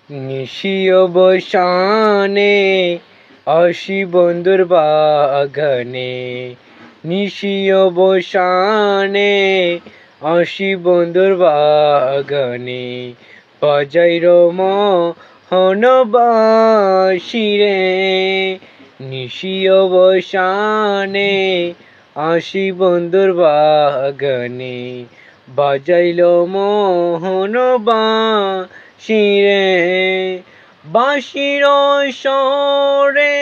নিশিও বসানে আসি বন্ধুর বাগানে, নিশিও বসানে আসি বন্ধুর বাগানে, বাজাই মোহন বাঁশি রে। নিশিও বসানে আসি বন্ধুর বাগানে, বাজাইল মোহন বাঁশি রে। বাঁশির স্বরে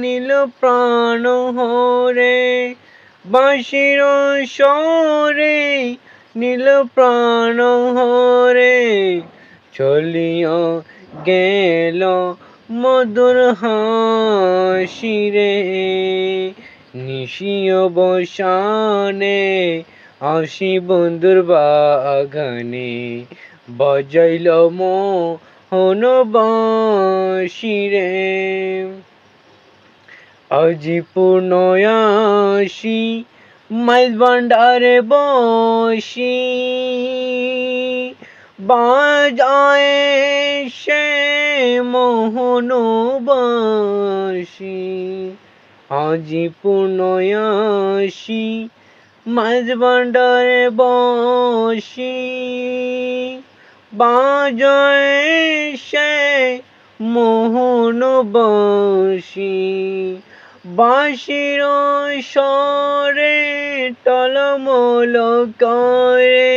নীল প্রাণ হরে, বাঁশির স্বরে নীল প্রাণ হরে, চলিয়া গেল মধুর হাসি রে। নিশিও বসানে আসি বন্ধুর বাগানে, বাজাইল মোহন বাঁশি রে। আজি পূর্ণয়াসি মাইল ভান্ডারে বসি, বাজায় সে মোহন বাঁশি। আজি পূর্ণয়াসি মাইল ভান্ডারে বসি, বাজায় সে মোহন বাঁশি। বাঁশির স্বরে টলমল করে,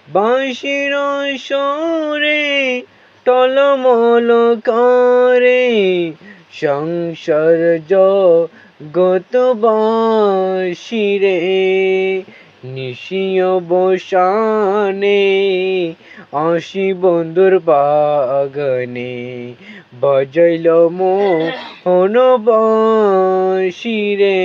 বাঁশির স্বরে টলমল করে, সংসার জগৎবাসী রে। নিশিও বসানে আসি বন্ধুর বাগানে, বাজাইল মোহন বাঁশি রে।